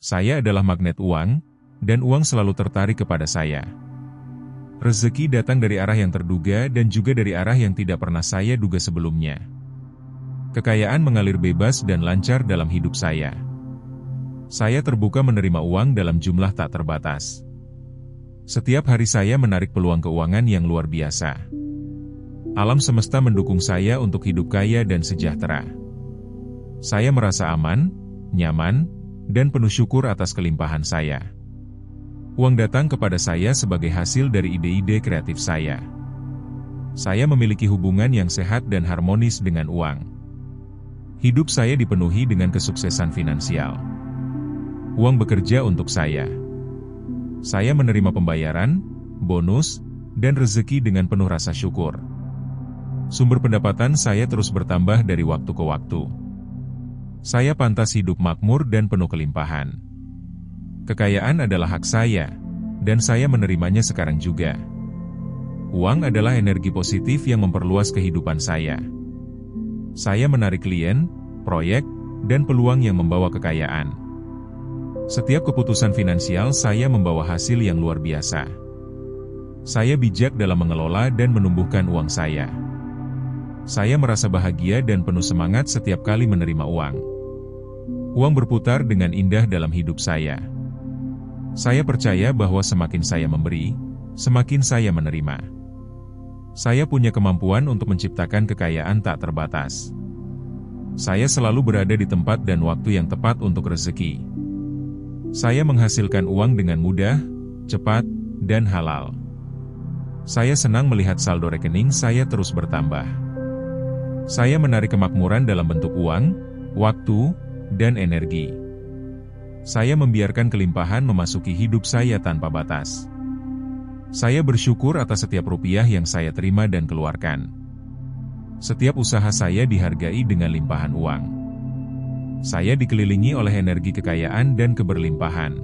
Saya adalah magnet uang, dan uang selalu tertarik kepada saya. Rezeki datang dari arah yang terduga dan juga dari arah yang tidak pernah saya duga sebelumnya. Kekayaan mengalir bebas dan lancar dalam hidup saya. Saya terbuka menerima uang dalam jumlah tak terbatas. Setiap hari saya menarik peluang keuangan yang luar biasa. Alam semesta mendukung saya untuk hidup kaya dan sejahtera. Saya merasa aman, nyaman, dan penuh syukur atas kelimpahan saya. Uang datang kepada saya sebagai hasil dari ide-ide kreatif saya. Saya memiliki hubungan yang sehat dan harmonis dengan uang. Hidup saya dipenuhi dengan kesuksesan finansial. Uang bekerja untuk saya. Saya menerima pembayaran, bonus, dan rezeki dengan penuh rasa syukur. Sumber pendapatan saya terus bertambah dari waktu ke waktu. Saya pantas hidup makmur dan penuh kelimpahan. Kekayaan adalah hak saya, dan saya menerimanya sekarang juga. Uang adalah energi positif yang memperluas kehidupan saya. Saya menarik klien, proyek, dan peluang yang membawa kekayaan. Setiap keputusan finansial saya membawa hasil yang luar biasa. Saya bijak dalam mengelola dan menumbuhkan uang saya. Saya merasa bahagia dan penuh semangat setiap kali menerima uang. Uang berputar dengan indah dalam hidup saya. Saya percaya bahwa semakin saya memberi, semakin saya menerima. Saya punya kemampuan untuk menciptakan kekayaan tak terbatas. Saya selalu berada di tempat dan waktu yang tepat untuk rezeki. Saya menghasilkan uang dengan mudah, cepat, dan halal. Saya senang melihat saldo rekening saya terus bertambah. Saya menarik kemakmuran dalam bentuk uang, waktu, dan energi. Saya membiarkan kelimpahan memasuki hidup saya tanpa batas. Saya bersyukur atas setiap rupiah yang saya terima dan keluarkan. Setiap usaha saya dihargai dengan limpahan uang. Saya dikelilingi oleh energi kekayaan dan keberlimpahan.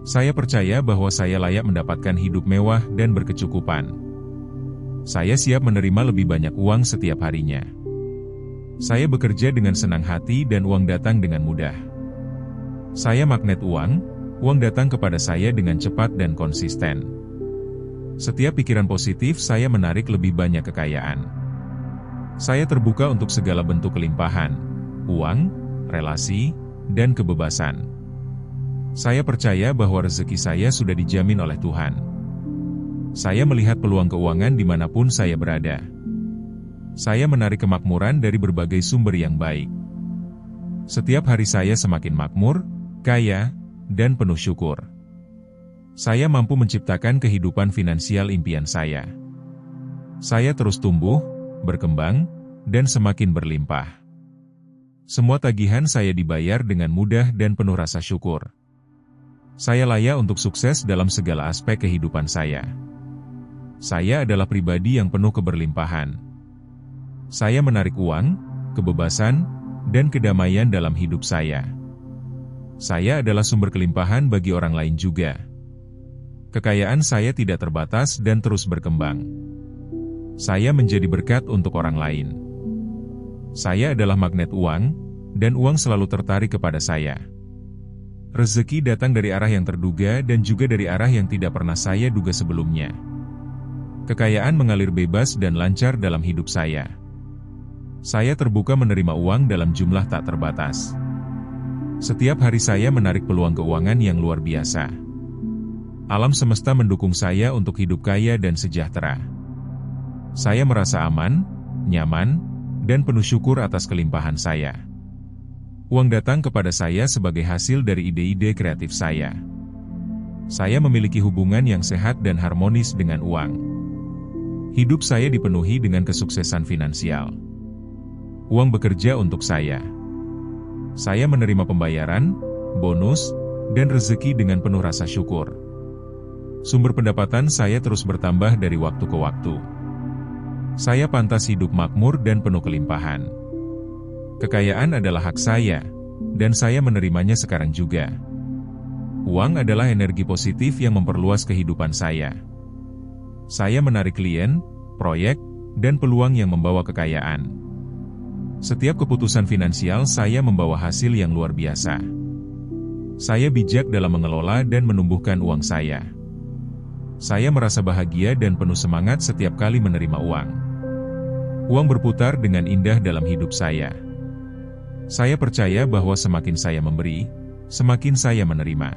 Saya percaya bahwa saya layak mendapatkan hidup mewah dan berkecukupan. Saya siap menerima lebih banyak uang setiap harinya. Saya bekerja dengan senang hati dan uang datang dengan mudah. Saya magnet uang, uang datang kepada saya dengan cepat dan konsisten. Setiap pikiran positif saya menarik lebih banyak kekayaan. Saya terbuka untuk segala bentuk kelimpahan, uang, relasi, dan kebebasan. Saya percaya bahwa rezeki saya sudah dijamin oleh Tuhan. Saya melihat peluang keuangan dimanapun saya berada. Saya menarik kemakmuran dari berbagai sumber yang baik. Setiap hari saya semakin makmur, kaya, dan penuh syukur. Saya mampu menciptakan kehidupan finansial impian saya. Saya terus tumbuh, berkembang, dan semakin berlimpah. Semua tagihan saya dibayar dengan mudah dan penuh rasa syukur. Saya layak untuk sukses dalam segala aspek kehidupan saya. Saya adalah pribadi yang penuh keberlimpahan. Saya menarik uang, kebebasan, dan kedamaian dalam hidup saya. Saya adalah sumber kelimpahan bagi orang lain juga. Kekayaan saya tidak terbatas dan terus berkembang. Saya menjadi berkat untuk orang lain. Saya adalah magnet uang, dan uang selalu tertarik kepada saya. Rezeki datang dari arah yang terduga dan juga dari arah yang tidak pernah saya duga sebelumnya. Kekayaan mengalir bebas dan lancar dalam hidup saya. Saya terbuka menerima uang dalam jumlah tak terbatas. Setiap hari saya menarik peluang keuangan yang luar biasa. Alam semesta mendukung saya untuk hidup kaya dan sejahtera. Saya merasa aman, nyaman, dan penuh syukur atas kelimpahan saya. Uang datang kepada saya sebagai hasil dari ide-ide kreatif saya. Saya memiliki hubungan yang sehat dan harmonis dengan uang. Hidup saya dipenuhi dengan kesuksesan finansial. Uang bekerja untuk saya. Saya menerima pembayaran, bonus, dan rezeki dengan penuh rasa syukur. Sumber pendapatan saya terus bertambah dari waktu ke waktu. Saya pantas hidup makmur dan penuh kelimpahan. Kekayaan adalah hak saya, dan saya menerimanya sekarang juga. Uang adalah energi positif yang memperluas kehidupan saya. Saya menarik klien, proyek, dan peluang yang membawa kekayaan. Setiap keputusan finansial saya membawa hasil yang luar biasa. Saya bijak dalam mengelola dan menumbuhkan uang saya. Saya merasa bahagia dan penuh semangat setiap kali menerima uang. Uang berputar dengan indah dalam hidup saya. Saya percaya bahwa semakin saya memberi, semakin saya menerima.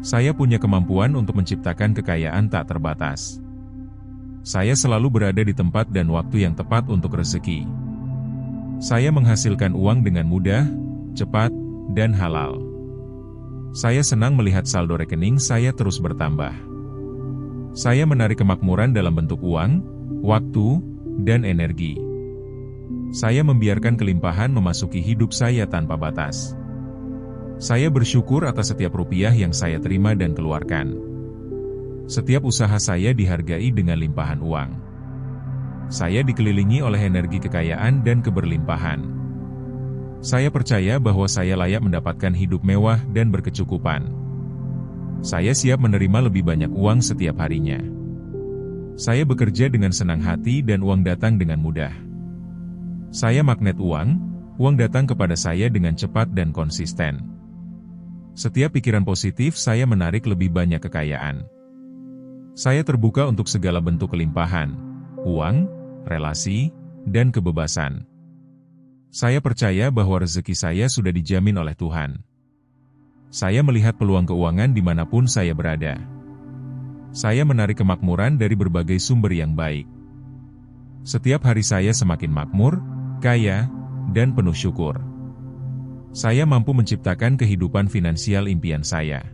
Saya punya kemampuan untuk menciptakan kekayaan tak terbatas. Saya selalu berada di tempat dan waktu yang tepat untuk rezeki. Saya menghasilkan uang dengan mudah, cepat, dan halal. Saya senang melihat saldo rekening saya terus bertambah. Saya menarik kemakmuran dalam bentuk uang, waktu, dan energi. Saya membiarkan kelimpahan memasuki hidup saya tanpa batas. Saya bersyukur atas setiap rupiah yang saya terima dan keluarkan. Setiap usaha saya dihargai dengan limpahan uang. Saya dikelilingi oleh energi kekayaan dan keberlimpahan. Saya percaya bahwa saya layak mendapatkan hidup mewah dan berkecukupan. Saya siap menerima lebih banyak uang setiap harinya. Saya bekerja dengan senang hati dan uang datang dengan mudah. Saya magnet uang datang kepada saya dengan cepat dan konsisten. Setiap pikiran positif saya menarik lebih banyak kekayaan. Saya terbuka untuk segala bentuk kelimpahan, uang, relasi, dan kebebasan. Saya percaya bahwa rezeki saya sudah dijamin oleh Tuhan. Saya melihat peluang keuangan dimanapun saya berada. Saya menarik kemakmuran dari berbagai sumber yang baik. Setiap hari saya semakin makmur, kaya, dan penuh syukur. Saya mampu menciptakan kehidupan finansial impian saya.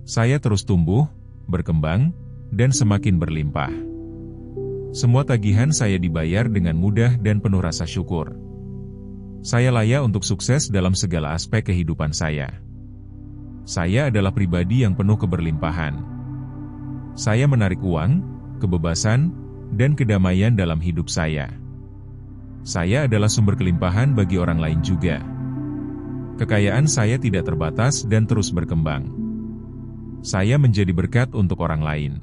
Saya terus tumbuh, berkembang, dan semakin berlimpah. Semua tagihan saya dibayar dengan mudah dan penuh rasa syukur. Saya layak untuk sukses dalam segala aspek kehidupan saya. Saya adalah pribadi yang penuh keberlimpahan. Saya menarik uang, kebebasan, dan kedamaian dalam hidup saya. Saya adalah sumber kelimpahan bagi orang lain juga. Kekayaan saya tidak terbatas dan terus berkembang. Saya menjadi berkat untuk orang lain.